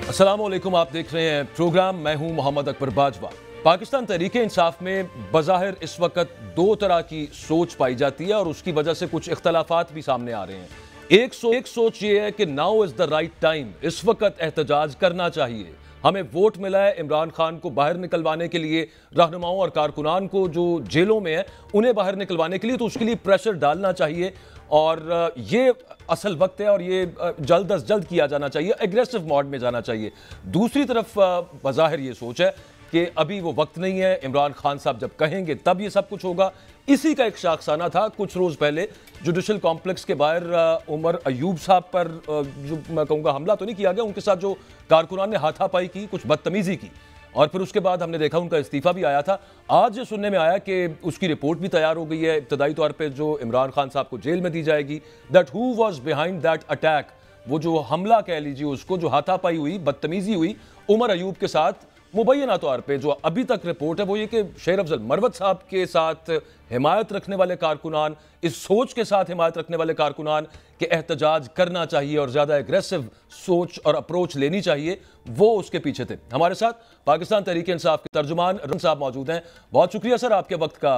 अस्सलाम वालेकुम, आप देख रहे हैं प्रोग्राम। मैं हूं मोहम्मद अकबर बाजवा। पाकिस्तान तहरीक इंसाफ में बज़ाहिर इस वक्त दो तरह की सोच पाई जाती है और उसकी वजह से कुछ इख्तलाफात भी सामने आ रहे हैं। एक सोच ये है कि now is the right time, इस वक्त एहतजाज करना चाहिए। हमें वोट मिला है इमरान खान को बाहर निकलवाने के लिए, रहनुमाओं और कारकुनान को जो जेलों में है उन्हें बाहर निकलवाने के लिए, तो उसके लिए प्रेशर डालना चाहिए और ये असल वक्त है और ये जल्द अज जल्द किया जाना चाहिए, एग्रेसिव मोड में जाना चाहिए। दूसरी तरफ बज़ाहिर ये सोच है कि अभी वो वक्त नहीं है, इमरान खान साहब जब कहेंगे तब ये सब कुछ होगा। इसी का एक शाखसाना था कुछ रोज़ पहले जुडिशल कॉम्प्लेक्स के बाहर उमर अयूब साहब पर जो मैं कहूँगा हमला तो नहीं किया गया, उनके साथ जो कारकुनान ने हाथापाई की, कुछ बदतमीज़ी की, और फिर उसके बाद हमने देखा उनका इस्तीफा भी आया था। आज ये सुनने में आया कि उसकी रिपोर्ट भी तैयार हो गई है इब्तदाई तौर पे, जो इमरान खान साहब को जेल में दी जाएगी। That who was behind that attack, वो जो हमला कह लीजिए उसको, जो हाथापाई हुई, बदतमीजी हुई उमर अयूब के साथ, मुबैना तौर पे जो अभी तक रिपोर्ट है वो ये कि शेर अफजल मरवत साहब के साथ हिमायत रखने वाले कारकुनान, इस सोच के साथ हिमायत रखने वाले कारकुनान कि एहतजाज करना चाहिए और ज़्यादा एग्रेसिव सोच और अप्रोच लेनी चाहिए, वो उसके पीछे थे। हमारे साथ पाकिस्तान तहरीक इंसाफ के तर्जुमान रन साहब मौजूद हैं। बहुत शुक्रिया सर आपके वक्त का।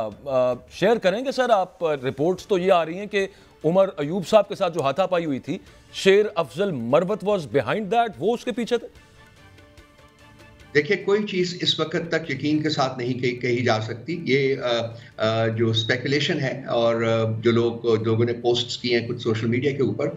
शेयर करेंगे सर आप, रिपोर्ट्स तो ये आ रही हैं कि उमर अयूब साहब के साथ जो हाथापाई हुई थी, शेर Afzal Marwat was behind that, वो उसके पीछे थे। देखिए, कोई चीज़ इस वक्त तक यकीन के साथ नहीं कही जा सकती। ये जो स्पेकुलेशन है और जो लोगों ने पोस्ट्स किए हैं कुछ सोशल मीडिया के ऊपर,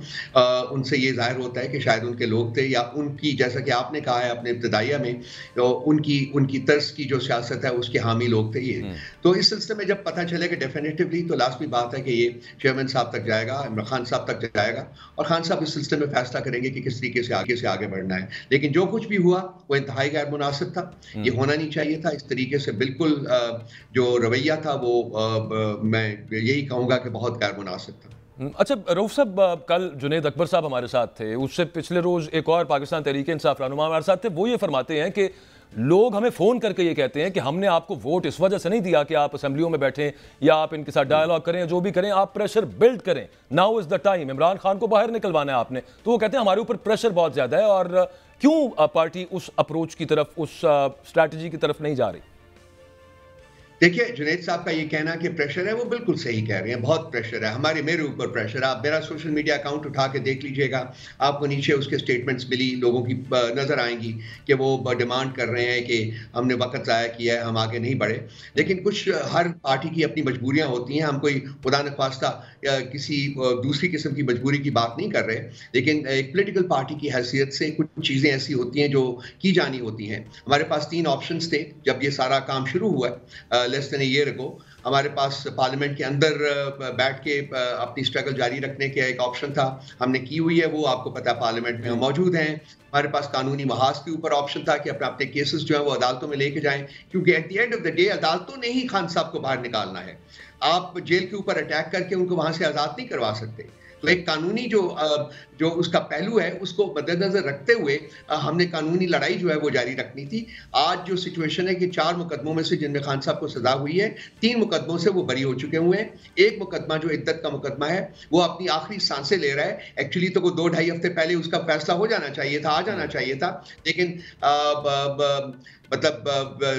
उनसे ये ज़ाहिर होता है कि शायद उनके लोग थे या उनकी, जैसा कि आपने कहा है अपने इब्तदाइया में, तो उनकी तर्ज की जो सियासत है उसके हामी लोग थे ये। तो इस सिलसिले में जब पता चले कि डेफिनेटिवली तो लाजमी बात है कि ये चेयरमैन साहब तक जाएगा, इमरान खान साहब तक जाएगा और खान साहब इस सिलसिले में फैसला करेंगे कि किस तरीके से आगे बढ़ना है। लेकिन जो कुछ भी हुआ वो इंतहाई गैर मुनासिब था, ये होना नहीं चाहिए था। इस तरीके से बिल्कुल जो रवैया था वो मैं यही कहूंगा कि बहुत गैर मुनासिब था। अच्छा रऊफ साहब, कल जुनेद अकबर साहब हमारे साथ थे, उससे पिछले रोज एक और पाकिस्तान तहरीक इंसाफ रहनुमा हमारे साथ थे। वो ये फरमाते हैं कि लोग हमें फोन करके ये कहते हैं कि हमने आपको वोट इस वजह से नहीं दिया कि आप असेंबलियों में बैठें या आप इनके साथ डायलॉग करें, जो भी करें आप प्रेशर बिल्ड करें। Now is the time, Imran Khan को बाहर निकलवाना है आपने। तो वो कहते हैं हमारे ऊपर प्रेशर बहुत ज्यादा है और क्यों पार्टी उस अप्रोच की तरफ, उस स्ट्रैटेजी की तरफ नहीं जा रही। देखिए, जुनैद साहब का ये कहना कि प्रेशर है, वो बिल्कुल सही कह रहे हैं। बहुत प्रेशर है, मेरे ऊपर प्रेशर है। आप मेरा सोशल मीडिया अकाउंट उठा के देख लीजिएगा, आपको नीचे उसके स्टेटमेंट्स मिली, लोगों की नज़र आएंगी कि वो डिमांड कर रहे हैं कि हमने वक्त ज़ाया किया है, हम आगे नहीं बढ़े। लेकिन कुछ हर पार्टी की अपनी मजबूरियाँ होती हैं। हम कोई खुदा न ख्वास्ता किसी दूसरी किस्म की मजबूरी की बात नहीं कर रहे, लेकिन एक पोलिटिकल पार्टी की हैसियत से कुछ चीज़ें ऐसी होती हैं जो की जानी होती हैं। हमारे पास 3 ऑप्शंस थे जब ये सारा काम शुरू हुआ less than a year ago. हमारे पास पार्लियामेंट के अंदर बैठ के अपनी स्ट्रगल जारी रखने का एक ऑप्शन था, हमने की हुई है वो, आपको पता है पार्लियामेंट में हम मौजूद हैं। हमारे पास कानूनी महाज के ऊपर ऑप्शन था कि अपने केसेस जो है वो अदालतों में लेके जाएं, क्योंकि at the end of the day अदालतों ने ही खान साहब को बाहर निकालना है। आप जेल के ऊपर अटैक करके उनको वहां से आजाद नहीं करवा सकते। तो एक कानूनी जो उसका पहलू है उसको मद्देनजर रखते हुए हमने कानूनी लड़ाई जो है वो जारी रखनी थी। आज जो सिचुएशन है कि 4 मुकदमों में से जिनमें खान साहब को सजा हुई है, 3 मुकदमों से वो बरी हो चुके हुए हैं। एक मुकदमा जो इद्दत का मुकदमा है वो अपनी आखिरी सांसें ले रहा है। एक्चुअली तो वो 2-2.5 हफ्ते पहले उसका फैसला हो जाना चाहिए था, आ जाना चाहिए था, लेकिन मतलब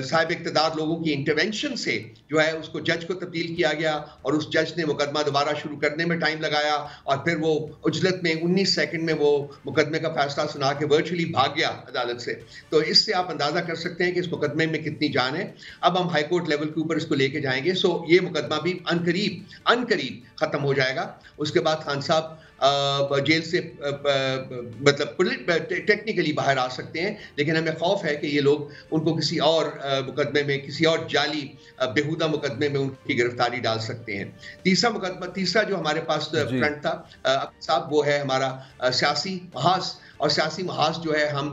साहिब इक़्तिदार लोगों की इंटरवेंशन से जो है उसको जज को तब्दील किया गया और उस जज ने मुकदमा दोबारा शुरू करने में टाइम लगाया और फिर वो उजलत में 19 सेकंड में वो मुकदमे का फैसला सुना के वर्चुअली भाग गया अदालत से। तो इससे आप अंदाजा कर सकते हैं कि इस मुकदमे में कितनी जान है। अब हम हाई कोर्ट लेवल के ऊपर इसको लेके जाएंगे, सो ये मुकदमा भी अनकरीब खत्म हो जाएगा। उसके बाद खान साहब जेल से मतलब टेक्निकली बाहर आ सकते हैं, लेकिन हमें खौफ है कि ये लोग उनको किसी और मुकदमे में, किसी और जाली बेहुदा मुकदमे में उनकी गिरफ्तारी डाल सकते हैं। तीसरा जो हमारे पास फ्रंट था साहब, वो है हमारा सियासी महाज। और सियासी महाज जो है हम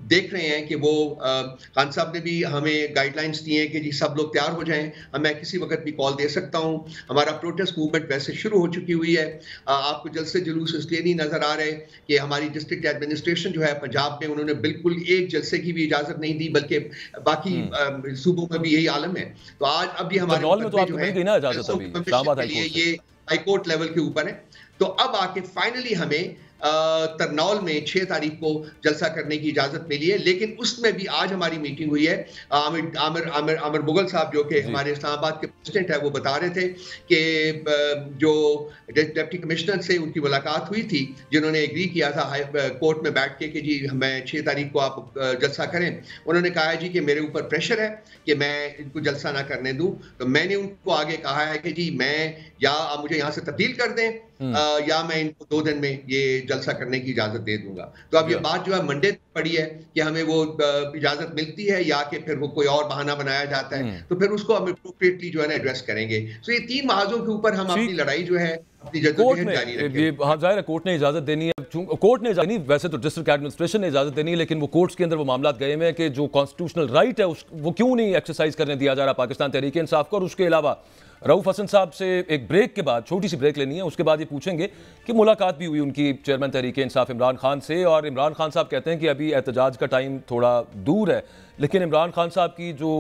देख रहे हैं कि वो खान साहब ने भी हमें गाइडलाइंस दी हैं कि जी सब लोग तैयार हो जाएं, मैं किसी वक्त भी कॉल दे सकता हूं। हमारा प्रोटेस्ट मूवमेंट वैसे शुरू हो चुकी हुई है। आपको जलसे जुलूस इसलिए नहीं नजर आ रहे कि हमारी डिस्ट्रिक्ट एडमिनिस्ट्रेशन जो है पंजाब में, उन्होंने बिल्कुल एक जलसे की भी इजाजत नहीं दी, बल्कि बाकी सूबों में भी यही आलम है। तो आज अभी हमारे ये हाई कोर्ट लेवल के ऊपर है। तो अब आके फाइनली हमें तरनौल में 6 तारीख को जलसा करने की इजाजत मिली है, लेकिन उसमें भी आज हमारी मीटिंग हुई है। आमिर मुगल साहब जो कि हमारे इस्लामाबाद के प्रेसिडेंट है, वो बता रहे थे कि जो डिप्टी कमिश्नर से उनकी मुलाकात हुई थी, जिन्होंने एग्री किया था कोर्ट में बैठ के कि जी हमें 6 तारीख को आप जलसा करें, उन्होंने कहा है जी कि मेरे ऊपर प्रेशर है कि मैं इनको जलसा ना करने दूं। तो मैंने उनको आगे कहा है कि जी मैं या आप मुझे यहाँ से तब्दील कर दें या मैं इनको 2 दिन में ये जलसा करने की इजाजत दे दूंगा। तो अब ये बात जो है मंडे पड़ी है कि हमें वो इजाजत मिलती है या कि फिर वो कोई और बहाना बनाया जाता है, तो फिर उसको हम अप्रोप्रिएटली जो है ना एड्रेस करेंगे। तो ये 3 महाजों के ऊपर हम अपनी लड़ाई जो है, अपनी जद्दोजहद जारी रखेंगे। हाँ, जाहिर है कोर्ट ने इजाजत देनी है। कोर्ट ने नहीं, वैसे तो डिस्ट्रिक्ट एडमिनिस्ट्रेशन ने इजाजत देनी है, लेकिन वो कोर्ट्स के अंदर वो मामला गए हुए हैं कि जो कॉन्स्टिट्यूशनल राइट है वो क्यों नहीं एक्सरसाइज करने दिया जा रहा पाकिस्तान तहरीक इंसाफ को। और उसके अलावा रऊफ हसन साहब से एक ब्रेक के बाद, छोटी सी ब्रेक लेनी है, उसके बाद ये पूछेंगे कि मुलाकात भी हुई उनकी चेयरमैन तहरीक इंसाफ इमरान खान से, और इमरान खान साहब कहते हैं कि अभी एहतजाज का टाइम थोड़ा दूर है, लेकिन इमरान खान साहब की जो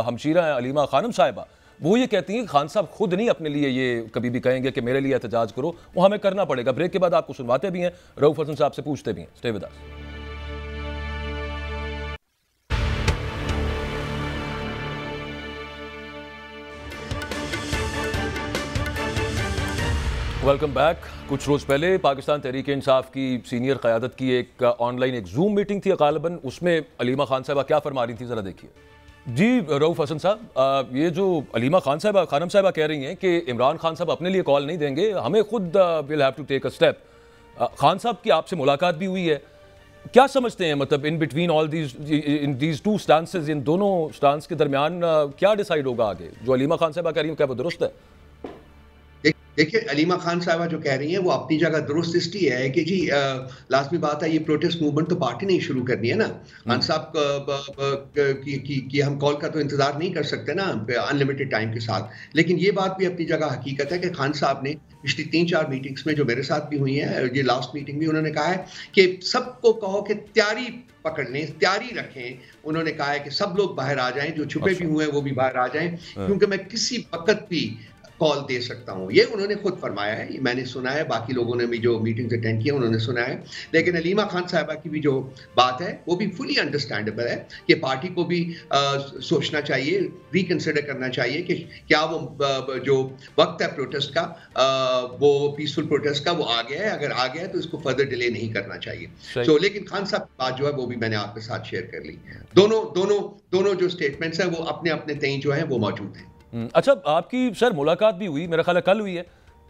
हमशीरा है अलीमा खानम साहिबा, वो ये कहती हैं कि खान साहब खुद नहीं अपने लिए ये कभी भी कहेंगे कि मेरे लिए एहतजाज करो, वो हमें करना पड़ेगा। ब्रेक के बाद आपको सुनवाते भी हैं, रऊफ हसन साहब से पूछते भी हैं। Stay with us. Welcome back. कुछ रोज़ पहले पाकिस्तान तहरीक इंसाफ की सीनियर क़यादत की एक ऑनलाइन एक जूम मीटिंग थी गालिबन, उसमें अलीमा खान साहबा क्या फरमा रही थी, ज़रा देखिए। जी रऊफ हसन साहब, ये जो अलीमा खानम साहबा कह रही हैं कि इमरान खान साहब अपने लिए कॉल नहीं देंगे, हमें खुद will have to take a step. Khan साहब की आपसे मुलाकात भी हुई है, क्या समझते हैं मतलब in between all these two stances, इन दोनों स्टांस के दरमियान क्या डिसाइड होगा आगे? जो अलीमा खान साहबा कह रही हैं क्या वो दुरुस्त है? देखिए, अलीमा खान साहबा जो कह रही हैं वो अपनी जगह दुरुस्त इसलिए है कि जी लाजमी बात है, ये प्रोटेस्ट मूवमेंट तो पार्टी ने ही शुरू करनी है ना। खान साहब की हम कॉल का तो इंतजार नहीं कर सकते ना अनलिमिटेड टाइम के साथ। लेकिन ये बात भी अपनी जगह हकीकत है कि खान साहब ने पिछली 3-4 मीटिंग्स में जो मेरे साथ भी हुई हैं, ये लास्ट मीटिंग भी उन्होंने कहा है कि सबको कहो कि तैयारी पकड़ लें, तैयारी रखें। उन्होंने कहा है कि सब लोग बाहर आ जाएं, जो छुपे भी हुए हैं वो भी बाहर आ जाएं, क्योंकि मैं किसी वक्त भी कॉल दे सकता हूं। ये उन्होंने खुद फरमाया है, मैंने सुना है, बाकी लोगों ने भी जो मीटिंग्स अटेंड किया उन्होंने सुना है। लेकिन अलीमा खान साहिबा की भी जो बात है वो भी फुली अंडरस्टैंडेबल है कि पार्टी को भी सोचना चाहिए, रिकंसिडर करना चाहिए कि क्या वो जो वक्त है प्रोटेस्ट का, वो पीसफुल प्रोटेस्ट का, वो आ गया है। अगर आ गया है तो इसको फर्दर डिले नहीं करना चाहिए। लेकिन खान साहब की बात जो है वो भी मैंने आपके साथ शेयर कर ली। दोनों जो स्टेटमेंट्स हैं वो अपने अपने तय जो है वो मौजूद हैं। अच्छा, आपकी सर मुलाकात भी हुई, मेरा ख्याल है कल हुई है,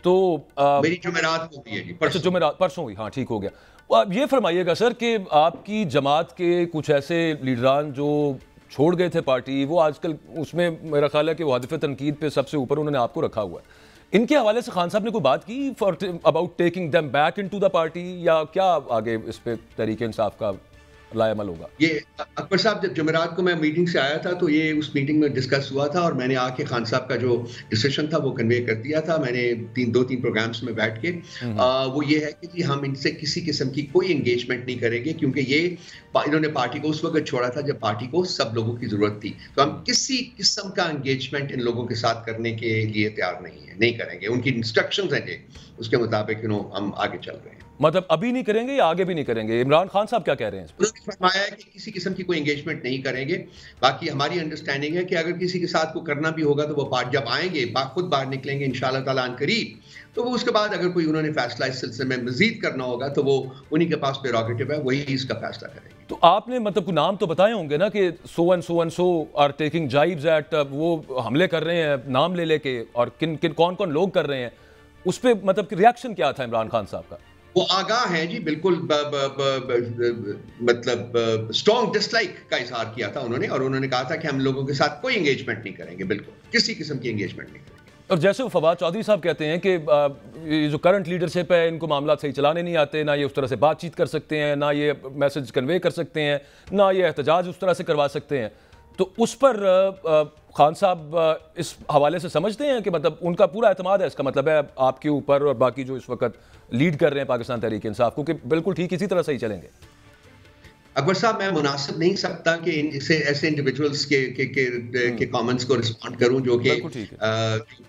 तो मेरी जुमेरात को हुई है जी, अच्छा जुमेरात परसों हुई, हाँ ठीक हो गया। आप ये फरमाइएगा सर कि आपकी जमात के कुछ ऐसे लीडरान जो छोड़ गए थे पार्टी, वो आजकल उसमें मेरा ख्याल है कि वो हदफ तनकीद पे सबसे ऊपर उन्होंने आपको रखा हुआ है। इनके हवाले से खान साहब ने कोई बात की for about taking them back into the party, या क्या आगे इस पे तहरीक इंसाफ का लायामल होगा? ये अकबर साहब जब जुमेरात को मैं मीटिंग से आया था तो ये उस मीटिंग में डिस्कस हुआ था, और मैंने आके खान साहब का जो डिसीजन था वो कन्वे कर दिया था। मैंने 2-3 प्रोग्राम्स में बैठ के वो ये है कि जी हम इनसे किसी किस्म की कोई एंगेजमेंट नहीं करेंगे, क्योंकि ये इन्होंने पार्टी को उस वक्त छोड़ा था जब पार्टी को सब लोगों की जरूरत थी। तो हम किसी किस्म का एंगेजमेंट इन लोगों के साथ करने के लिए तैयार नहीं करेंगे। उनकी इंस्ट्रक्शंस हैं उसके मुताबिक हम आगे चल रहे हैं। मतलब अभी नहीं करेंगे या आगे भी नहीं करेंगे? इमरान खान साहब क्या कह रहे हैं? उन्होंने फरमाया है कि किसी किस्म की कोई एंगेजमेंट नहीं करेंगे। बाकी हमारी अंडरस्टैंडिंग है कि अगर किसी के साथ को करना भी होगा तो वो जब आएंगे खुद बाहर निकलेंगे इंशाअल्लाह ताला अनकरीब, तो वो उसके बाद अगर कोई उन्होंने फैसला इस सिलसिले में मजीद करना होगा तो वो उन्हीं के पास प्रेरोगेटिव है, वही इसका फैसला करेंगे। तो आपने मतलब कुछ नाम तो बताए होंगे ना कि so and so are taking jibes at, वो हमले कर रहे हैं नाम ले लेके, और किन कौन कौन लोग कर रहे हैं, उस पर मतलब रिएक्शन क्या था इमरान खान साहब का? वो आगाह हैं जी, बिल्कुल मतलब स्ट्रॉन्ग डिसलाइक का इजहार किया था उन्होंने, और उन्होंने कहा था कि हम लोगों के साथ कोई एंगेजमेंट नहीं करेंगे, बिल्कुल किसी किस्म की एंगेजमेंट नहीं करेंगे। और जैसे वो फवाद चौधरी साहब कहते हैं कि ये जो करंट लीडरशिप है इनको मामला सही चलाने नहीं आते, ना ये उस तरह से बातचीत कर सकते हैं, ना ये मैसेज कन्वे कर सकते हैं, ना ये एहतजाज उस तरह से करवा सकते हैं, तो उस पर खान साहब इस हवाले से समझते हैं कि मतलब उनका पूरा एतमाद है, इसका मतलब है आपके ऊपर और बाकी जो इस वक्त लीड कर रहे हैं पाकिस्तान तहरीक इंसाफ को, कि बिल्कुल ठीक इसी तरह से ही चलेंगे? अकबर साहब, मैं मुनासिब नहीं सकता कि इसे ऐसे इंडिविजुअल्स के कमेंट्स को रिस्पॉन्ड करूं जो कि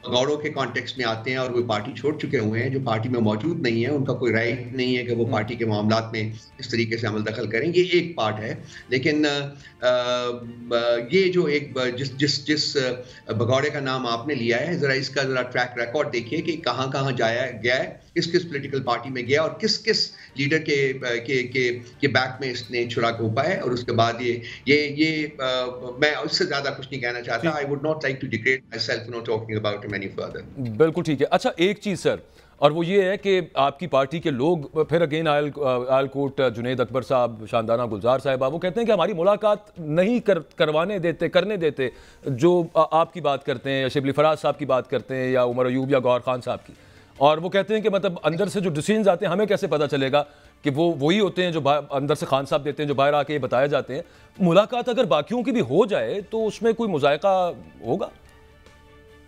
भगौड़ों के कॉन्टेक्स्ट में आते हैं और वो पार्टी छोड़ चुके हुए हैं, जो पार्टी में मौजूद नहीं है, उनका कोई राइट नहीं है कि वो पार्टी के मामलात में इस तरीके से अमल दखल करें। ये एक पार्ट है, लेकिन ये जो एक जिस भगौड़े का नाम आपने लिया है, जरा इसका जरा ट्रैक रिकॉर्ड देखिए कि कहाँ कहाँ जाया गया है, किस किस पॉलिटिकल पार्टी में गया और किस किस लीडर के बैक में इसने छुरा घोंपा है। और उसके बाद मैं उससे ज्यादा कुछ नहीं कहना चाहता। I would not like to degrade myself no talking about him any further. बिल्कुल ठीक है। अच्छा, एक चीज सर, और वो ये है कि आपकी पार्टी के लोग फिर अगेन आयलकोट जुनैद अकबर साहब, शानदाना गुलजार साहिबा, वो कहते हैं कि हमारी मुलाकात नहीं करने देते जो आपकी बात करते हैं, या शिबली फराज साहब की बात करते हैं, या उमर अयूब या गौहर खान साहब की। और वो कहते हैं कि मतलब अंदर से जो डिसीजन आते हैं हमें कैसे पता चलेगा कि वो वही होते हैं जो अंदर से खान साहब देते हैं, जो बाहर आके बताए जाते हैं। मुलाकात अगर बाकियों की भी हो जाए तो उसमें कोई मुजायका होगा?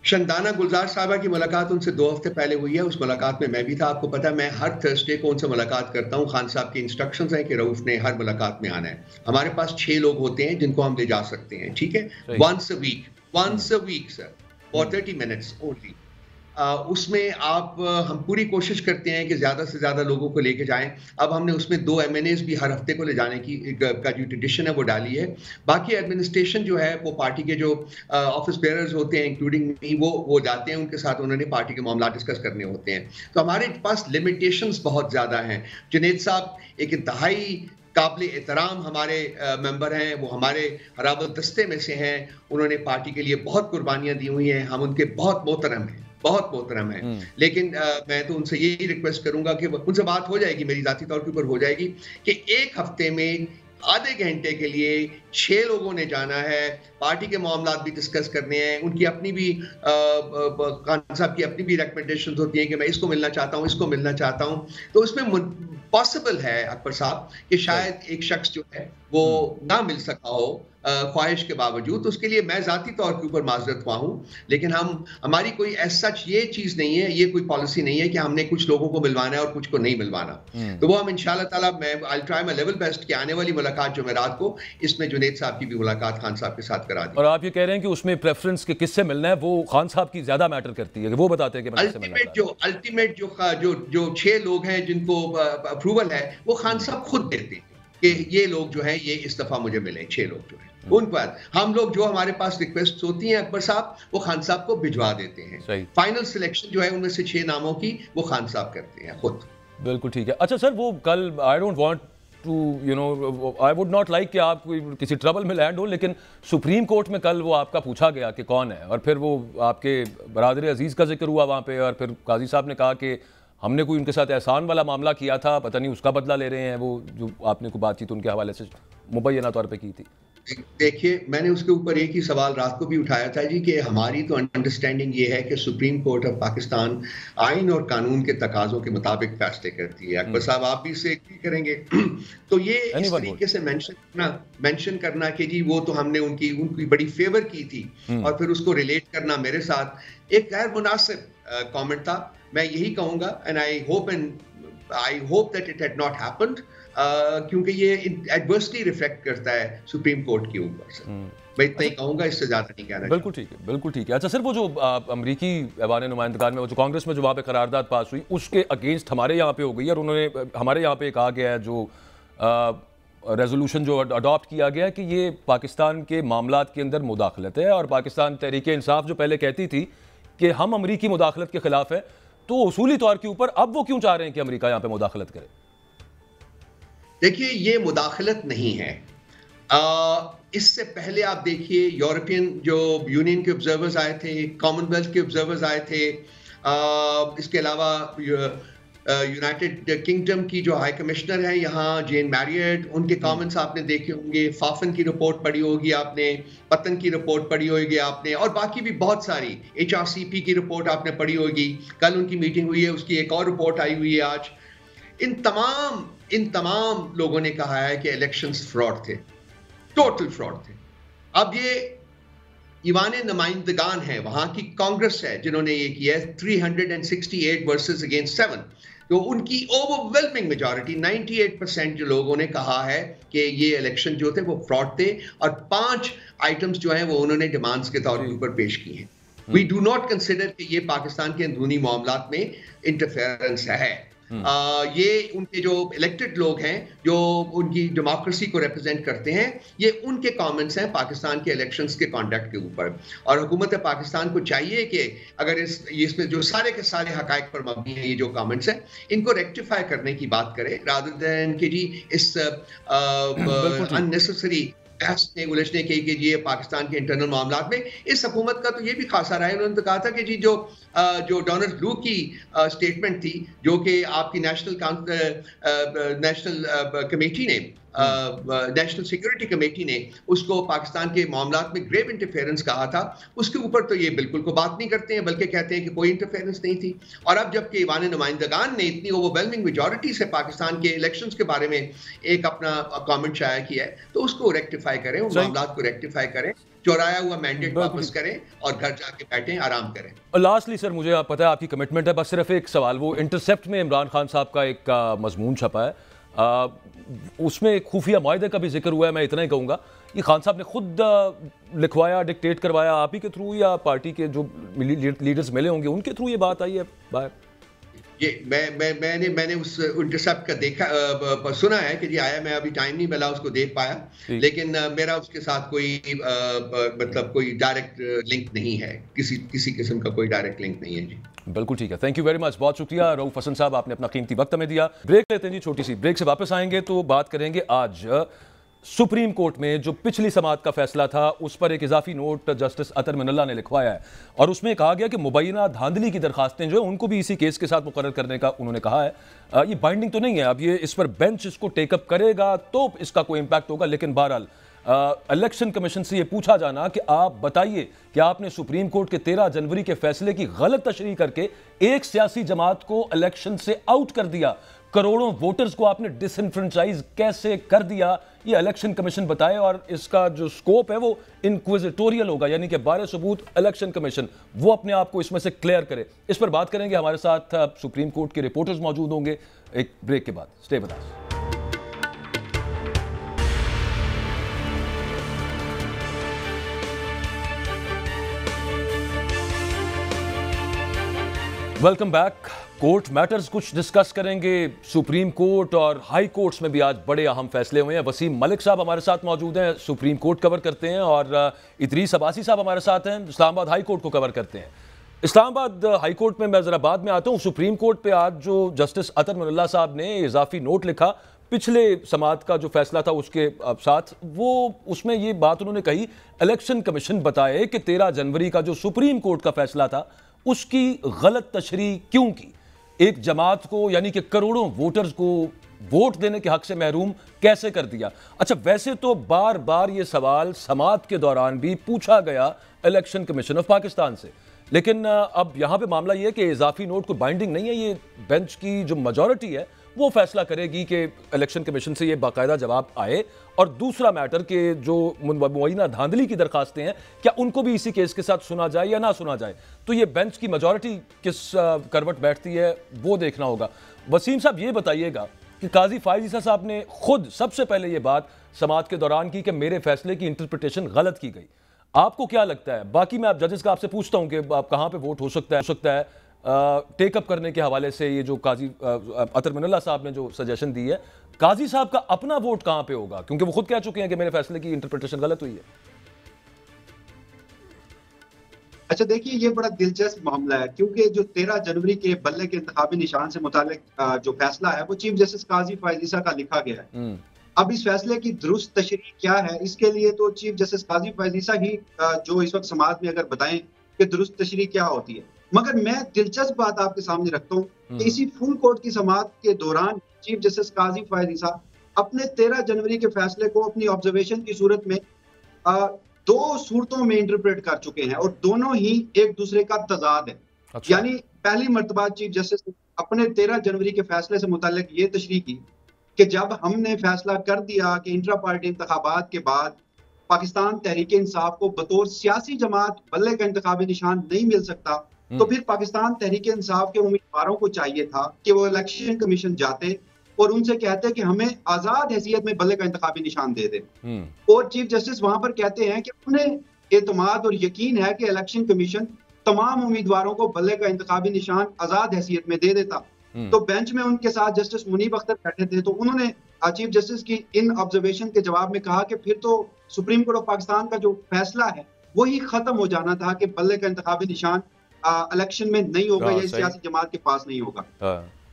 शानदाना गुलजार साहबा की मुलाकात उनसे 2 हफ्ते पहले हुई है। उस मुलाकात में मैं भी था। आपको पता है, मैं हर थर्सडे को उनसे मुलाकात करता हूं। खान साहब की इंस्ट्रक्शंस हैं कि रऊफ ने हर मुलाकात में आना है। हमारे पास 6 लोग होते हैं जिनको हम ले जा सकते हैं, ठीक है, once a week sir, for 30 minutes only. उसमें हम पूरी कोशिश करते हैं कि ज़्यादा से ज़्यादा लोगों को लेके जाएं। अब हमने उसमें 2 MNAs भी हर हफ्ते को ले जाने की का जो ट्रेडिशन है वो डाली है। बाकी एडमिनिस्ट्रेशन जो है वो पार्टी के जो ऑफिस बेयरर्स होते हैं, इंक्लूडिंग मी, वो जाते हैं, उनके साथ उन्होंने पार्टी के मामला डिस्कस करने होते हैं। तो हमारे पास लिमिटेशंस बहुत ज़्यादा हैं। जुनैद साहब एक इंतहाई काबिल एहतराम हमारे मेंबर हैं, वो हमारे हराबत दस्ते में से हैं। उन्होंने पार्टी के लिए बहुत कुर्बानियां दी हुई हैं, हम उनके बहुत मोहतरम हैं, बहुत मोहतरम है। लेकिन मैं तो उनसे यही रिक्वेस्ट करूंगा कि उनसे बात हो जाएगी, मेरी जाती तौर के ऊपर हो जाएगी, कि 1 हफ्ते में आधे घंटे के लिए 6 लोगों ने जाना है, पार्टी के मामलात भी डिस्कस करने हैं। उनकी अपनी भी खान साहब की अपनी भी रिकमेंडेशंस होती हैं कि मैं इसको मिलना चाहता हूँ, इसको मिलना चाहता हूँ। तो उसमें पॉसिबल है अकबर साहब कि शायद एक शख्स जो है वो ना मिल सका हो ख्वाहिश के बावजूद। तो उसके लिए मैं जाती तौर के ऊपर माजरत हुआ हूँ, लेकिन हमारी कोई ऐसा ये चीज नहीं है, ये कोई पॉलिसी नहीं है कि हमने कुछ लोगों को मिलवाना है और कुछ को नहीं मिलवाना। तो वो हम इंशाल्लाह ताला, मैं I try my level best कि आने वाली मुलाकात जो मैं रात को, इसमें जुनैद साहब की भी मुलाकात खान साहब के साथ करा दी। और आप ये कह रहे हैं कि उसमें प्रेफरेंस के किससे मिलना है वो खान साहब की ज्यादा मैटर करती है, कि वो बताते हैं कि अल्टीमेट जो 6 लोग हैं जिनको अप्रूवल है, वो खान साहब खुद देते हैं कि ये लोग जो है ये इस दफा मुझे मिले, 6 लोग जो है उन पर। हम लोग जो हमारे पास रिक्वेस्ट होती हैं अकबर साहब, वो खान साहब को भिजवा देते हैं। फाइनल सिलेक्शन जो है उनमें से 6 नामों की वो खान साहब करते हैं खुद। बिल्कुल ठीक है। अच्छा सर, वो कल I don't want to I would not like कि आप किसी ट्रबल में लैंड हो, लेकिन सुप्रीम कोर्ट में कल वो आपका पूछा गया कि कौन है, और फिर वो आपके बरादर अजीज का जिक्र हुआ वहाँ पे, और फिर काजी साहब ने कहा कि हमने कोई उनके साथ एहसान वाला मामला किया था, पता नहीं उसका बदला ले रहे हैं, वो जो आपने कोई बातचीत उनके हवाले से मुबैना तौर पे की थी। देखिए, मैंने उसके ऊपर एक ही सवाल रात को भी उठाया था जी, कि हमारी तो अंडरस्टैंडिंग ये है कि सुप्रीम कोर्ट ऑफ पाकिस्तान आइन और कानून के तकाजों के मुताबिक फैसले करती है। अकबर साहब आप भी इससे एग्री करेंगे। तो ये इस तरीके से मेंशन करना कि जी वो तो हमने उनकी बड़ी फेवर की थी, और फिर उसको रिलेट करना मेरे साथ एक गैर मुनासिब कमेंट था। मैं यही कहूंगा, and I hope that it had not happened, क्योंकि ये एडवर्सली रिफ्लेक्ट करता है सुप्रीम कोर्ट के ऊपर से। मैं इतना ही कहूंगा, इससे ज्यादा नहीं कहना। बिल्कुल ठीक है, बिल्कुल ठीक है। अच्छा सर, वो जो अमरीकी ऐवान नुमाइंदगान में, वो जो कांग्रेस में जो वहाँ पे करारदाद पास हुई, उसके अगेंस्ट हमारे यहाँ पे हो गई, और उन्होंने हमारे यहाँ पे कहा गया है, जो रेजोल्यूशन जो अडॉप्ट किया गया कि ये पाकिस्तान के मामलात के अंदर मुदाखलत है, और पाकिस्तान तहरीक इंसाफ जो पहले कहती थी कि हम अमरीकी मुदाखलत के खिलाफ है, तो उसूली तौर के ऊपर अब वो क्यों चाह रहे हैं कि अमरीका यहाँ पे मुदाखलत करे? देखिए, ये मुदाखलत नहीं है। इससे पहले आप देखिए, यूरोपियन जो यूनियन के ऑब्जर्वर्स आए थे, कॉमनवेल्थ के ऑब्जर्वर्स आए थे, इसके अलावा यूनाइटेड किंगडम की जो हाई कमिश्नर है यहाँ, जेन मैरियट, उनके कमेंट्स आपने देखे होंगे, फाफन की रिपोर्ट पढ़ी होगी आपने, पतन की रिपोर्ट पढ़ी होगी आपने, और बाकी भी बहुत सारी HRCP की रिपोर्ट आपने पढ़ी होगी। कल उनकी मीटिंग हुई है, उसकी एक और रिपोर्ट आई हुई है आज। इन तमाम लोगों ने कहा है कि इलेक्शंस फ्रॉड थे, टोटल फ्रॉड थे। अब ये ईवान नुमाइंदगान है, वहां की कांग्रेस है जिन्होंने ये किया है, 368 वर्सेस अगेंस्ट 7। तो उनकी ओवरवेलमिंग मेजॉरिटी 98% जो लोगों ने कहा है कि ये इलेक्शन जो थे वो फ्रॉड थे, और 5 आइटम्स जो हैं वो उन्होंने डिमांड्स के तौर के ऊपर पेश की हैं। वी डू नॉट कंसिडर कि ये पाकिस्तान के अंदरूनी मामलात में इंटरफेरेंस है। ये उनके जो इलेक्टेड लोग हैं, जो उनकी डेमोक्रेसी को रिप्रेजेंट करते हैं, ये उनके कमेंट्स हैं पाकिस्तान के इलेक्शंस के कंडक्ट के ऊपर। और हुकूमत पाकिस्तान को चाहिए कि अगर इसमें जो सारे के सारे हकायक पर मबनी है ये जो कमेंट्स हैं, इनको रेक्टिफाई करने की बात करे, रादर देन कि जी इस अननेसेसरी उलझने के ये पाकिस्तान के इंटरनल मामलात में। इस हुकूमत का तो ये भी खासा रहा है, उन्होंने तो कहा था कि जी जो डोनाल्ड लू की स्टेटमेंट थी, जो कि आपकी नेशनल कमेटी ने, नेशनल सिक्योरिटी कमेटी ने उसको पाकिस्तान के मामलात में ग्रेव इंटरफेरेंस कहा था, उसके ऊपर तो ये बिल्कुल को बात नहीं करते हैं, बल्कि कहते हैं कि कोई इंटरफेरेंस नहीं थी। और अब जबकि ईवान नुमाइंदगान ने इतनी ओवरवेलमिंग मेजॉरिटी से पाकिस्तान के इलेक्शंस के बारे में एक अपना कमेंट शाया किया है, तो उसको रेक्टिफाई करें, उन मामलात को रेक्टिफाई करें, चौराया हुआ मैंडेट वापस करें और घर जाके बैठें, आराम करें। और लास्टली सर, मुझे पता है आपकी कमिटमेंट है, बस सिर्फ एक सवाल, वो इंटरसेप्ट में इमरान खान साहब का एक मजमून छपा है, उसमें एक खुफिया माहिदे का भी जिक्र हुआ है। मैं इतना ही कहूँगा, ये खान साहब ने खुद लिखवाया, डिक्टेट करवाया आप ही के थ्रू, या पार्टी के जो लीडर्स मिले होंगे उनके थ्रू ये बात आई है बाहर? ये मैंने उस इंटरसेप्ट का देखा, सुना है कि जी आया, मैं अभी टाइम नहीं मिला उसको देख पाया, लेकिन मेरा उसके साथ कोई मतलब कोई डायरेक्ट लिंक नहीं है, किसी किस्म का कोई डायरेक्ट लिंक नहीं है जी। बिल्कुल ठीक है, थैंक यू वेरी मच, बहुत शुक्रिया रऊफ हसन साहब, आपने अपना कीमती वक्त हमें दिया। ब्रेक लेते हैं जी, छोटी सी ब्रेक से वापस आएंगे तो बात करेंगे आज सुप्रीम कोर्ट में जो पिछली समाअत का फैसला था उस पर एक इजाफी नोट जस्टिस अतर मिनल्ला ने लिखवाया है, और उसमें कहा गया कि मुबैना धांधली की दरखास्तें जो है उनको भी इसी केस के साथ मुकर्रर करने का उन्होंने कहा है। ये बाइंडिंग तो नहीं है, अब ये इस पर बेंच इसको टेकअप करेगा तो इसका कोई इंपैक्ट होगा, लेकिन बहरहाल इलेक्शन कमीशन से ये पूछा जाना कि आप बताइए कि आपने सुप्रीम कोर्ट के 13 जनवरी के फैसले की गलत तशरीह करके एक सियासी जमात को इलेक्शन से आउट कर दिया, करोड़ों वोटर्स को आपने डिसइनफ्रेंचाइज कैसे कर दिया, ये इलेक्शन कमीशन बताए, और इसका जो स्कोप है वो इंक्विजिटोरियल होगा, यानी कि बारे सबूत इलेक्शन कमीशन वो अपने आप को इसमें से क्लियर करे। इस पर बात करेंगे, हमारे साथ सुप्रीम कोर्ट के रिपोर्टर्स मौजूद होंगे एक ब्रेक के बाद। Stay with us. Welcome back. Court matters कुछ डिस्कस करेंगे, सुप्रीम कोर्ट और हाई कोर्ट्स में भी आज बड़े अहम फैसले हुए हैं। वसीम मलिक साहब हमारे साथ मौजूद हैं, सुप्रीम कोर्ट कवर करते हैं, और इदरीस अब्बासी साहब हमारे साथ हैं, इस्लामाबाद हाई कोर्ट को कवर करते हैं। इस्लामाबाद हाई कोर्ट में मैं जरा बाद में आता हूँ। सुप्रीम कोर्ट पे आज जो जस्टिस अतर मिनल्ला साहब ने इजाफी नोट लिखा पिछले समाअत का जो फैसला था उसके साथ, वो उसमें ये बात उन्होंने कही, इलेक्शन कमीशन बताए कि 13 जनवरी का जो सुप्रीम कोर्ट का फैसला था उसकी गलत तशरीह क्यों की, एक जमात को यानी कि करोड़ों वोटर्स को वोट देने के हक से महरूम कैसे कर दिया। अच्छा, वैसे तो बार बार ये सवाल समाअत के दौरान भी पूछा गया इलेक्शन कमीशन ऑफ पाकिस्तान से, लेकिन अब यहां पे मामला ये है कि इजाफी नोट को बाइंडिंग नहीं है, ये बेंच की जो मेजॉरिटी है वो फैसला करेगी कि इलेक्शन कमीशन से ये बाकायदा जवाब आए। और दूसरा मैटर के जो मुबैना धांधली की दरखास्तें हैं, क्या उनको भी इसी केस के साथ सुना जाए या ना सुना जाए, तो ये बेंच की मेजॉरिटी किस करवट बैठती है वो देखना होगा। वसीम साहब ये बताइएगा कि काजी फायज ईसा साहब ने खुद सबसे पहले ये बात समाअत के दौरान की कि मेरे फैसले की इंटरप्रिटेशन गलत की गई, आपको क्या लगता है? बाकी मैं आप जजेस का आपसे पूछता हूं कि आप कहां पे वोट हो सकता है टेकअप करने के हवाले से। ये जो काजी अतर मिनल्ला साहब ने जो सजेशन दी है, काजी साहब का अपना वोट कहां पे होगा, क्योंकि वो खुद कह चुके हैं कि मेरे फैसले की इंटरप्रिटेशन गलत हुई है। अच्छा देखिए, ये बड़ा दिलचस्प मामला है, क्योंकि जो 13 जनवरी के बल्ले के इंतखाबी निशान से मुतालिक जो फैसला है वो चीफ जस्टिस काजी फायज ईसा का लिखा गया है। अब इस फैसले की दुरुस्त तशरीह क्या है, इसके लिए तो चीफ जस्टिस काजी फायज ईसा ही जो इस वक्त समाज में अगर बताएं कि दुरुस्त तशरीह क्या होती है। मगर मैं दिलचस्प बात आपके सामने रखता हूँ कि इसी फुल कोर्ट की समाअत के दौरान चीफ जस्टिस काजी फायज ईसा अपने 13 जनवरी के फैसले को अपनी ऑब्जर्वेशन की सूरत में दो सूरतों में इंटरप्रेट कर चुके हैं, और दोनों ही एक दूसरे का तजाद है। अच्छा। यानी पहली मर्तबा चीफ जस्टिस अपने 13 जनवरी के फैसले से मुताल्लिक ये तशरीह की कि जब हमने फैसला कर दिया कि इंट्रा पार्टी इंतखाबात के बाद पाकिस्तान तहरीक इंसाफ को बतौर सियासी जमात बल्ले का इंतखाबी निशान नहीं मिल सकता, तो फिर पाकिस्तान तहरीक इंसाफ के उम्मीदवारों को चाहिए था कि वो इलेक्शन कमीशन जाते और उनसे कहते कि हमें आजाद हैसियत में बल्ले का इंतखाबी निशान दे दे। और चीफ जस्टिस वहां पर कहते हैं कि उन्हें एतमाद और यकीन है कि इलेक्शन कमीशन तमाम उम्मीदवारों को बल्ले का इंतखाबी निशान आजाद हैसियत में दे देता। तो बेंच में उनके साथ जस्टिस मुनीब अख्तर बैठे थे, तो उन्होंने चीफ जस्टिस की इन ऑब्जर्वेशन के जवाब में कहा कि फिर तो सुप्रीम कोर्ट ऑफ पाकिस्तान का जो फैसला है वही खत्म हो जाना था कि बल्ले का इंतखाबी निशान इलेक्शन में नहीं होगा या सियासी जमात के पास नहीं होगा।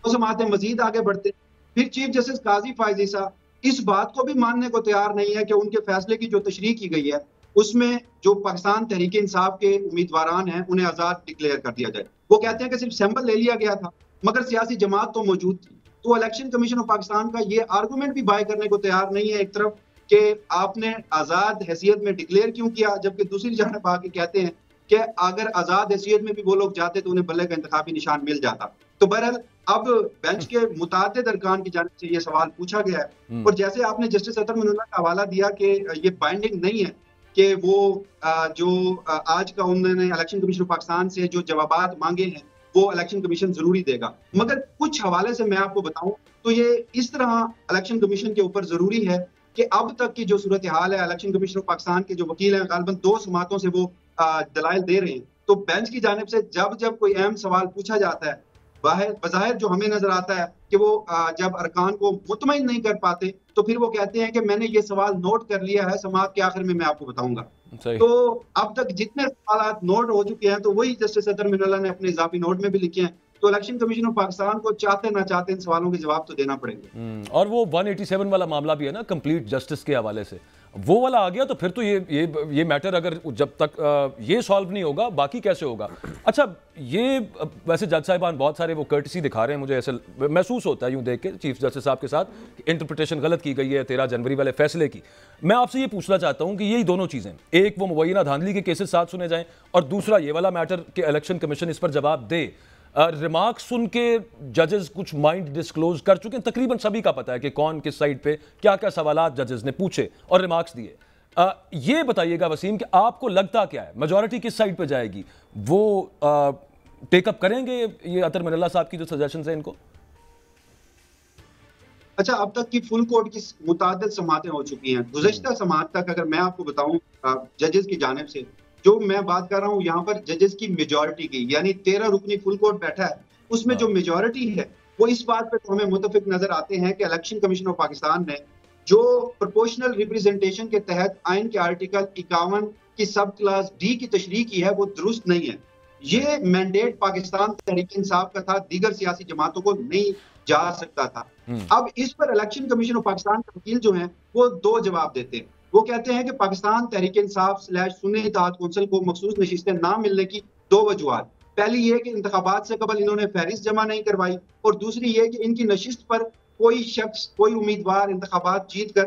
तो समातें मजीद आगे बढ़ते, फिर चीफ जस्टिस काजी फायज ईसा इस बात को भी मानने को तैयार नहीं है कि उनके फैसले की जो तशरीह की गई है उसमें जो पाकिस्तान तहरीक इंसाफ के उम्मीदवारान हैं उन्हें आजाद डिक्लेयर कर दिया जाए। वो कहते हैं कि सिर्फ सैंपल ले लिया गया था मगर सियासी जमात तो मौजूद थी। तो इलेक्शन कमीशन ऑफ पाकिस्तान का ये आर्गूमेंट भी बाय करने को तैयार नहीं है एक तरफ कि आपने आजाद हैसियत में डिक्लेयर क्यों किया, जबकि दूसरी जानब आके कहते हैं कि अगर आजाद हैसियत में भी वो लोग जाते तो उन्हें बल्ले का इंतखाबी निशान मिल जाता। तो बहरहाल अब बेंच के मुताद्दिद अरकान की जानिब से ये सवाल पूछा गया है और जैसे आपने जस्टिस अतर मिनुल्लाह का हवाला दिया कि ये बाइंडिंग नहीं है कि वो जो आज का उन्होंने इलेक्शन कमीशन ऑफ पाकिस्तान से जो जवाबात मांगे हैं वो इलेक्शन कमीशन जरूरी देगा, मगर कुछ हवाले से मैं आपको बताऊं तो ये इस तरह इलेक्शन कमीशन के ऊपर जरूरी है कि अब तक की जो सूरत हाल है, इलेक्शन कमीशन ऑफ पाकिस्तान के जो वकील हैं गालबन 2 समातों से वो दलाइल दे रहे हैं। तो बेंच की जानिब से जब जब कोई अहम सवाल पूछा जाता है बज़ाहिर जो हमें नजर आता है कि वो जब अरकान को मुतमईन नहीं कर पाते तो फिर वो कहते हैं कि मैंने ये सवाल नोट कर लिया है, समाअत के आखिर में मैं आपको बताऊंगा। तो अब तक जितने सवाल नोट हो चुके हैं तो वही जस्टिस अतर मिनुल्लाह ने अपने इजाफी नोट में भी लिखे हैं। तो इलेक्शन कमीशन ऑफ पाकिस्तान को चाहते ना चाहते इन सवालों के जवाब तो देना पड़ेंगे। और वो 187 वाला मामला भी है ना कंप्लीट जस्टिस के हवाले से, वो वाला आ गया तो फिर तो ये मैटर अगर जब तक ये सॉल्व नहीं होगा बाकी कैसे होगा। अच्छा, ये वैसे जज साहिबान बहुत सारे वो कर्टसी दिखा रहे हैं, मुझे ऐसे महसूस होता है यूं देख के चीफ जस्टिस साहब के साथ इंटरप्रिटेशन गलत की गई है 13 जनवरी वाले फैसले की। मैं आपसे ये पूछना चाहता हूं कि यही दोनों चीजें, एक वो मुबैना धांधली के केसेस साथ सुने जाएं और दूसरा ये वाला मैटर कि इलेक्शन कमीशन इस पर जवाब दे। रिमार्क सुन के जजेस कुछ माइंड डिस्क्लोज कर चुके हैं, तकरीबन सभी का पता है कि कौन किस साइड पे क्या क्या सवालात जजेस ने पूछे और रिमार्क्स दिए। ये बताइएगा वसीम कि आपको लगता क्या है मेजॉरिटी किस साइड पे जाएगी, वो टेकअप करेंगे ये अतर मिनुल्लाह साहब की जो सजेशंस हैं इनको? अच्छा, अब तक की फुल कोर्ट की मुताद्दिद समातें हो चुकी हैं। गुज़श्ता समात तक अगर मैं आपको बताऊं जजेस की जानिब से, जो मैं बात कर रहा हूं यहाँ पर जजेस की मेजॉरिटी की, यानी 13 रुकनी फुल कोर्ट बैठा है, उसमें जो मेजॉरिटी है वो इस बात पे तो हमें मुतफिक नजर आते हैं कि इलेक्शन कमीशन ऑफ पाकिस्तान ने जो प्रोपोर्शनल रिप्रेजेंटेशन के तहत आइन के आर्टिकल 51 की सब क्लास डी की तशरीह की है वो दुरुस्त नहीं है। ये मैंडेट पाकिस्तान तहरीक इंसाफ का था, दीगर सियासी जमातों को नहीं जा सकता था। अब इस पर इलेक्शन कमीशन ऑफ पाकिस्तान के वकील जो हैं वो 2 जवाब देते हैं। वो कहते हैं कि पाकिस्तान तहरीक इंसाफ / सुन्नी इत्तेहाद कौंसिल को मखसूस नशिस्तें ना मिलने की 2 वजूहात। पहली ये कि इंतखाबात से कबल इन्होंने फहरिस्त जमा नहीं करवाई और दूसरी ये कि इनकी नशिस्त पर कोई शख्स कोई उम्मीदवार इंतखाबात जीत कर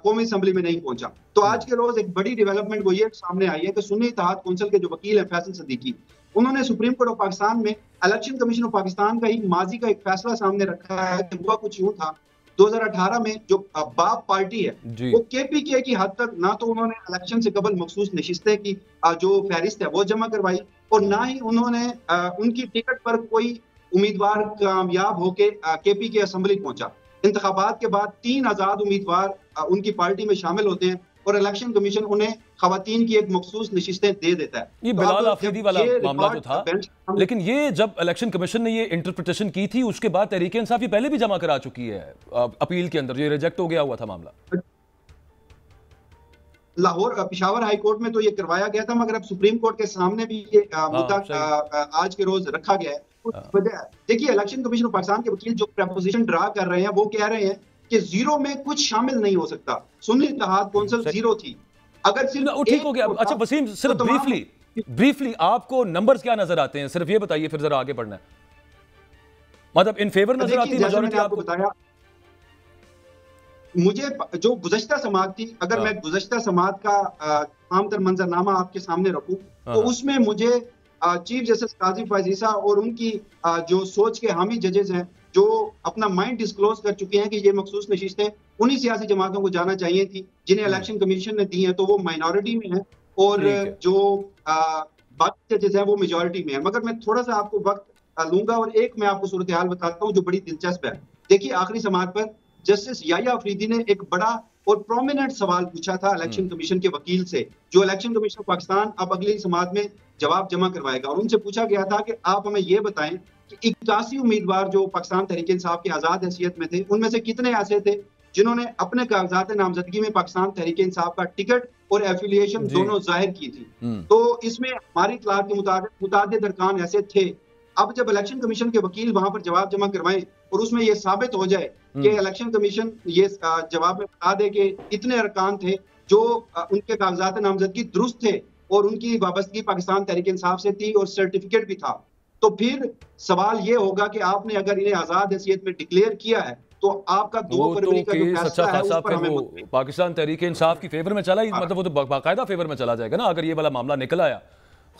कौमी असम्बली में नहीं पहुंचा। तो आज के रोज एक बड़ी डेवलपमेंट वो ये सामने आई है कि सुन्नी इत्तेहाद कौंसिल के जो वकील हैं फैसल सदीकी, उन्होंने सुप्रीम कोर्ट ऑफ पाकिस्तान में इलेक्शन कमीशन ऑफ पाकिस्तान का ही माजी का एक फैसला सामने रखा है कि हुआ कुछ यूं था 2018 में जो बाप पार्टी है वो केपीके की हद तक ना तो उन्होंने इलेक्शन से कबल मखसूस नशिस्तें की जो फहरिस्त है वो जमा करवाई और ना ही उन्होंने उनकी टिकट पर कोई उम्मीदवार कामयाब होके केपीके असेंबली पहुंचा। इंतखाबात के बाद 3 आजाद उम्मीदवार उनकी पार्टी में शामिल होते हैं और इलेक्शन कमीशन उन्हें खवातीन की एक मखसूस नशिस्तें दे देता है। ये बिलाल आफरीदी वाला मामला जो था, लेकिन ये जब इलेक्शन कमीशन ने ये इंटरप्रिटेशन की थी उसके बाद तहरीक इंसाफ ये पहले भी जमा करा चुकी है अपील के अंदर, ये रिजेक्ट हो गया हुआ था मामला। लाहौर पेशावर हाई कोर्ट में तो ये करवाया गया था, मगर अब सुप्रीम कोर्ट के सामने भी ये मुद्दा आज के रोज रखा गया है। देखिए, इलेक्शन कमीशन ऑफ पाकिस्तान के वकील जो प्रपोजिशन ड्रा कर रहे हैं वो कह रहे हैं कि 0 में कुछ शामिल नहीं हो सकता। सुन्नी इत्तेहाद कौंसिल 0 थी, अगर सिर्फ ठीक हो गया। अच्छा वसीम, सिर्फ ब्रीफली आपको नंबर्स क्या नजर आते हैं, सिर्फ ये बताइए, फिर जरा आगे बढ़ना है। मतलब इन फेवर नजर आती है मेजॉरिटी? आपको बताया मुझे जो गुज़श्ता समात थी, अगर मैं गुज़श्ता समात का आमतर मंजरनामा आपके सामने रखूं तो उसमें मुझे चीफ जस्टिस काजी फायज ईसा और उनकी जो सोच के हामी जजेस हैं जो अपना माइंड डिस्क्लोज कर चुके हैं कि ये मखसूस नशिस्तें उन्हीं सियासी जमातों को जाना चाहिए थी जिन्हें इलेक्शन कमीशन ने दी है, तो वो माइनॉरिटी में है। और जो बाकी जजेस हैं वो मेजॉरिटी में है। मगर मैं थोड़ा सा आपको वक्त लूंगा और एक मैं आपको सूरत हाल बताता हूँ जो बड़ी दिलचस्प है। देखिए आखिरी समाअत पर जस्टिस याया अफरीदी ने एक बड़ा और प्रोमिनेंट सवाल पूछा था इलेक्शन कमीशन के वकील से, जो इलेक्शन कमीशन पाकिस्तान अब अगली समाअत में जवाब जमा करवाएगा। और उनसे पूछा गया था कि आप हमें ये बताएं कि 81 उम्मीदवार जो पाकिस्तान तहरीक इंसाफ के आजाद हैसियत में थे, उनमें से कितने ऐसे थे जिन्होंने अपने कागजात नामजदगी में पाकिस्तान तहरीक इंसाफ का टिकट और एफिलिएशन दोनों जाहिर की थी। तो इसमें हमारी इत्तलात के मुताबिक मुतादिद अरकान ऐसे थे। अब जब इलेक्शन कमीशन के वकील वहां पर जवाब जमा करवाएं और उसमें यह साबित हो जाए कि इलेक्शन कमीशन ये जवाब में बता दे कि इतने अरकान थे जो उनके कागजात नामजदगी दुरुस्त थे और उनकी वाबस्तगी पाकिस्तान तहरीक इंसाफ से थी और सर्टिफिकेट भी था, तो फिर सवाल ये होगा कि आपने अगर इन्हें आजाद हैसियत में डिक्लेयर किया है तो आपका 2 फरवरी का जो फैसला है उस पर हमें पाकिस्तान तहरीक इंसाफ की फेवर में चला ही, मतलब वो तो बाकायदा फेवर में चला जाएगा ना अगर ये वाला मामला निकल आया।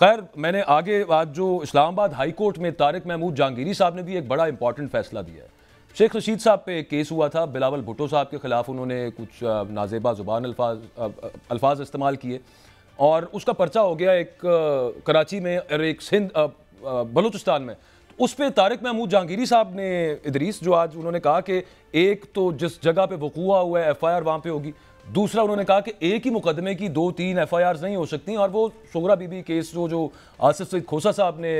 खैर मैंने आगे आज जो इस्लामाबाद हाई कोर्ट में तारिक महमूद जहांगीरी साहब ने भी एक बड़ा इंपॉर्टेंट फैसला दिया है। शेख रशीद साहब पे एक केस हुआ था, बिलावल भुट्टो साहब के खिलाफ उन्होंने कुछ नाजेबा जुबान अल्फाज इस्तेमाल किए और उसका पर्चा हो गया एक कराची में और एक सिंध बलूचिस्तान में। उस पर तारिक महमूद जहांगीरी साहब ने इदरीस जो आज उन्होंने कहा कि एक तो जिस जगह पे वकूआ हुआ है FIR वहाँ पे होगी, दूसरा उन्होंने कहा कि एक ही मुकदमे की 2-3 FIRs नहीं हो सकती, और वो सोगरा बीबी केस जो आसिफ सईद खोसा साहब ने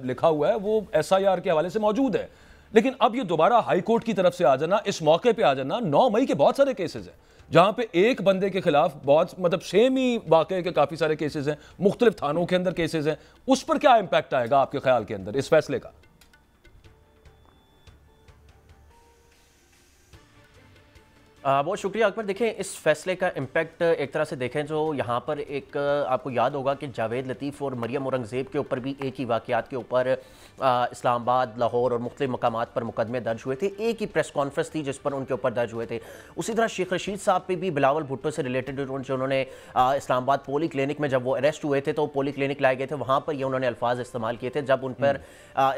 लिखा हुआ है वो SIR के हवाले से मौजूद है। लेकिन अब ये दोबारा हाई कोर्ट की तरफ से आ जाना, इस मौके पे आ जाना, 9 मई के बहुत सारे केसेस हैं जहां पे एक बंदे के खिलाफ बहुत मतलब सेम ही वाकये के काफी सारे केसेस हैं, मुख्तलिफ थानों के अंदर केसेस हैं, उस पर क्या इंपैक्ट आएगा आपके ख्याल के अंदर इस फैसले का? बहुत शुक्रिया अकबर। देखें इस फैसले का इम्पैक्ट एक तरह से देखें जो यहाँ पर एक आपको याद होगा कि जावेद लतीफ़ और मरियम औरंगज़ेब के ऊपर भी एक ही वाक़यात के ऊपर इस्लामाबाद, लाहौर और मुख्तलिफ मकामात पर मुकदमे दर्ज हुए थे। एक ही प्रेस कॉन्फ्रेंस थी जिस पर उनके ऊपर दर्ज हुए थे। उसी तरह शेख रशीद साहब पे भी बिलावल भुट्टो से रिलेटेड जो उन्होंने इस्लामाबाद पोली क्लिनिक में जब वो अरेस्ट हुए थे तो पोली क्लिनिक लाए गए थे, वहाँ पर ये उन्होंने अल्फाज इस्तेमाल किए थे जब उन पर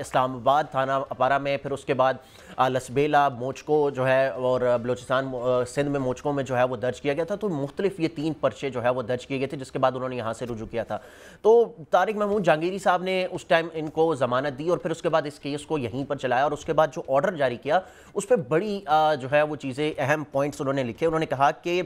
इस्लामाबाद थाना अपारा में, फिर उसके बाद लसबेला, मोचको जो है और बलोचिस्तान सिंध में मोचकों में जो है वो दर्ज किया गया था। तो मुख्तलिफ ये 3 पर्चे जो है वो दर्ज किए गए थे जिसके बाद उन्होंने यहाँ से रुजू किया था। तो तारिक महमूद जहांगीरी साहब ने उस टाइम इनको जमानत दी और फिर उसके बाद इस केस को यहीं पर चलाया और उसके बाद जो ऑर्डर जारी किया उस पर बड़ी जो है वो चीज़ें, अहम पॉइंट्स उन्होंने लिखे। उन्होंने कहा कि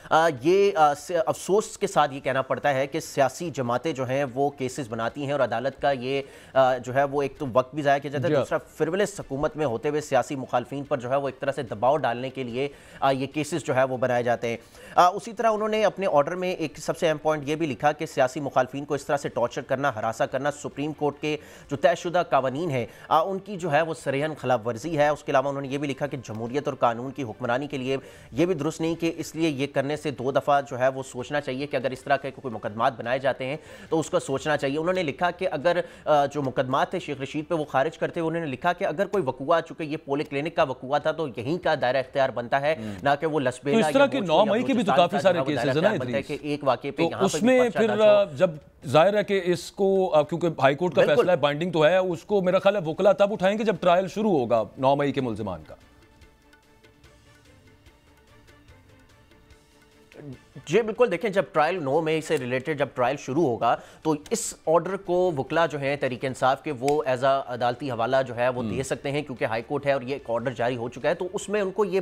ये अफसोस के साथ ये कहना पड़ता है कि सियासी जमातें जो हैं वो केसेस बनाती हैं और अदालत का ये जो है वो एक तो वक्त भी ज़ाया किया जाता है, दूसरा फ्रिवलेस हुकूमत में होते हुए सियासी मुखालफिन पर जो है वो एक तरह से दबाव डालने के लिए ये केसेस जो है वो बनाए जाते हैं। उसी तरह उन्होंने अपने ऑर्डर में एक सबसे अहम पॉइंट ये भी लिखा कि सियासी मुखालफिन को इस तरह से टॉर्चर करना, हरासा करना सुप्रीम कोर्ट के जो तयशुदा कानून है उनकी जो है वो सरेहन खिलाफ वर्जी है। उसके अलावा उन्होंने ये भी लिखा कि जमहूरियत और कानून की हुक्मरानी के लिए ये भी दुरुस्त नहीं कि इसलिए ये करने से 2 दफ़ा जो है वो सोचना चाहिए कि अगर इस तरह के कोई मुकदमात बनाए जाते हैं तो उसका सोचना चाहिए। उन्होंने लिखा कि अगर जो मुकदमात थे शेख रशीद पे वो खारिज करते हुए उन्होंने लिखा कि अगर कोई वकूआ, चूंकि ये पोली क्लिनिक का वकूआ था तो यहीं का दायरा इख्तियार बनता है, ना कि वो लसबेला। तो इस तरह के 9 मई के भी तो काफी सारे केसेस हैं ना इदरीस, एक वाकये पे तो उसमें फिर जब जाहिर है कि इसको क्योंकि हाई कोर्ट का फैसला है, बाइंडिंग तो है, उसको मेरा ख्याल है वकला तब उठाएंगे जब ट्रायल शुरू होगा 9 मई के मुल्जिमान का। जी बिल्कुल, देखें जब ट्रायल 9 मई से रिलेटेड जब ट्रायल शुरू होगा तो इस ऑर्डर को वकला जो है तहरीक इंसाफ के वो एज अ अदालती हवाला जो है वो दे सकते हैं क्योंकि हाई कोर्ट है और ये एक ऑर्डर जारी हो चुका है। तो उसमें उनको ये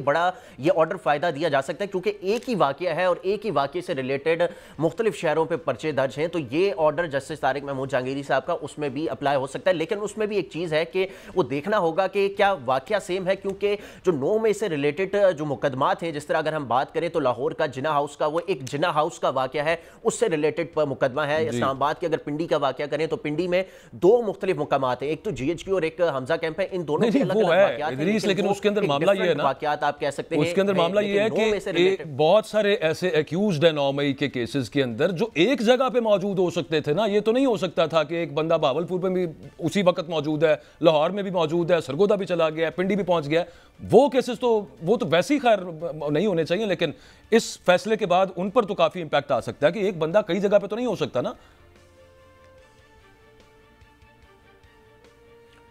ऑर्डर फ़ायदा दिया जा सकता है क्योंकि एक ही वाक़या है और एक ही वाक़ये से रिलेटेड मुख्तलिफ शहरों पर पर्चे दर्ज हैं। तो ये ऑर्डर जस्टिस तारिक महमूद जहांगीरी साहब का उसमें भी अप्लाई हो सकता है, लेकिन उसमें भी एक चीज़ है कि वो देखना होगा कि क्या वाक़या सेम है, क्योंकि जो 9 मई से रिलेटेड जो मुकदमात हैं, जिस तरह अगर हम बात करें तो लाहौर का जिना हाउस का वो एक जिना हाउस का वाकया है, उससे रिलेटेड मुकदमा है। इस्लामाबाद की अगर पिंडी का वाकया करें तो पिंडी में 2 मुख्तलिफ मुकामात हैं, एक तो GHQ और एक हमजा कैंप है। इन दोनों के अलग-अलग वाकयात हैं, लेकिन उसके अंदर मामला ये है ना, वाकयात आप कह सकते हैं, उसके अंदर मामला ये है कि बहुत सारे ऐसे एक्यूज्ड हैं 9 मई के केसेस के अंदर जो एक जगह पे मौजूद हो सकते थे ना। ये तो नहीं हो सकता था कि एक बंदा भावलपुर में भी उसी वक्त मौजूद है, लाहौर में भी मौजूद है, सरगोदा भी चला गया, पिंडी भी पहुंच गया। वो केसेस तो वो तो वैसे ही खैर नहीं होने चाहिए, लेकिन इस फैसले के बाद उन पर तो काफी इंपैक्ट आ सकता है कि एक बंदा कई जगह पे तो नहीं हो सकता ना।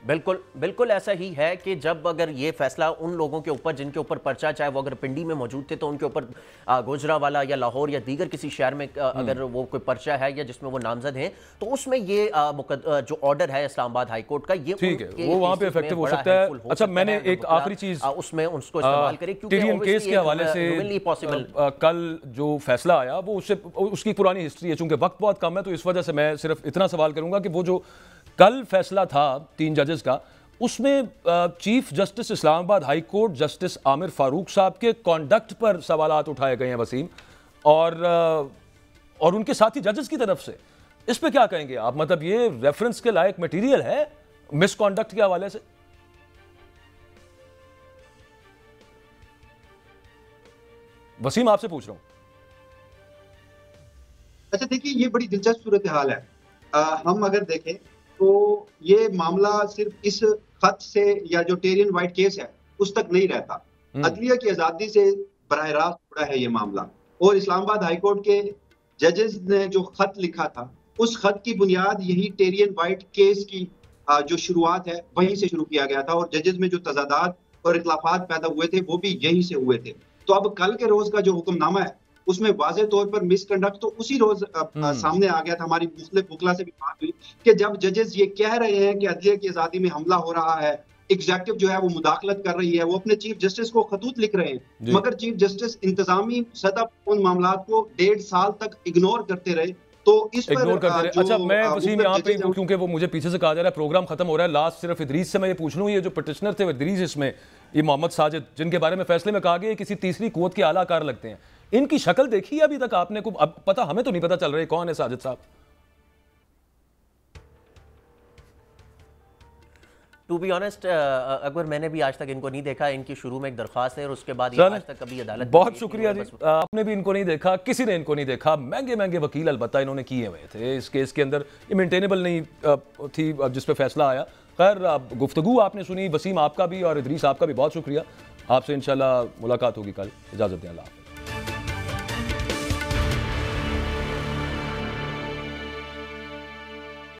बिल्कुल बिल्कुल ऐसा ही है कि जब अगर ये फैसला उन लोगों के ऊपर जिनके ऊपर पर्चा, चाहे वो अगर पिंडी में मौजूद थे तो उनके ऊपर गुजरांवाला या लाहौर या दीगर किसी शहर में अगर वो कोई पर्चा है या जिसमें वो नामजद हैं, तो उसमें ये जो ऑर्डर है इस्लामाबाद हाई कोर्ट का, ये ठीक है, वो वहां पे इफेक्टिव हो सकता है। अच्छा, मैंने एक आखिरी चीज उसमें उसको इस्तेमाल करें, क्योंकि केस के हवाले से पॉसिबल कल जो फैसला आया वो उसकी पुरानी हिस्ट्री है। चूंकि वक्त बहुत कम है तो इस वजह से मैं सिर्फ इतना सवाल करूंगा कि वो जो कल फैसला था 3 जजेस का, उसमें chief justice Islamabad high court justice Aamir Farooq साहब के कॉन्डक्ट पर सवालात उठाए गए हैं वसीम, और उनके साथी जजेस की तरफ से। इस पे क्या कहेंगे आप? मतलब ये रेफरेंस के लायक मटेरियल है मिसकॉन्डक्ट के हवाले से? वसीम, आपसे पूछ रहा हूं। अच्छा देखिए, ये बड़ी दिलचस्प सूरत हाल है। हम अगर देखें तो ये मामला सिर्फ इस खत से या जो टेरियन वाइट केस है उस तक नहीं रहता। अदलिया की आजादी से बराह रास्त जुड़ा है ये मामला, और इस्लामाबाद हाई कोर्ट के जजेस ने जो खत लिखा था उस खत की बुनियाद यही टेरियन वाइट केस की जो शुरुआत है वहीं से शुरू किया गया था, और जजेस में जो तजादात और इख्लाफात पैदा हुए थे वो भी यहीं से हुए थे। तो अब कल के रोज का जो हुक्मनामा है उसमें वाज़े तौर पर मिसकंडक्ट तो उसी रोज सामने आ गया था। हमारी मुख्तलिफ बुकला से भी बात हुई कि जब जजेस ये कह रहे हैं कि अदलिया की आजादी में हमला हो रहा है, एग्जीक्यूटिव जो है वो मुदाखलत कर रही है, वो अपने चीफ जस्टिस को खतूत लिख रहे हैं, मगर चीफ जस्टिस इंतजामी सतह उन मामलात को 1.5 साल तक इग्नोर करते रहे। तो इस इग्नोर करते रहे। अच्छा, मैं वसीम यहाँ पे क्योंकि वो मुझे पीछे से कहा जा रहा है प्रोग्राम खत्म हो रहा है, लास्ट सिर्फ इदरीस से मैं ये पूछ लूँ, ये जो पिटिशनर थे इदरीस, इसमें ये मोहम्मद साजिद जिनके बारे में फैसले में कहा गया किसी तीसरी कुव्वत के आलाकार लगते हैं, इनकी शक्ल देखी है अभी तक आपने? को अब पता, हमें तो नहीं पता चल रहा है कौन है साजिद साहब। टू बी ऑनेस्ट अकबर, मैंने भी आज तक इनको नहीं देखा। इनकी शुरू में एक दरख्वास्त है और उसके बाद आज तक कभी अदालत। बहुत शुक्रिया जी, आपने भी इनको नहीं देखा, किसी ने इनको नहीं देखा। महंगे महंगे वकील अलबत्ता इन्होंने किए हुए थे इस केस के अंदर, ये मेंटेनेबल नहीं थी जिस पे फैसला आया। खैर, गुफ्तगू आपने सुनी। वसीम आपका भी और इदरीस आपका भी बहुत शुक्रिया। आपसे इंशाल्लाह मुलाकात होगी कल। इजाजत दें, अल्लाह।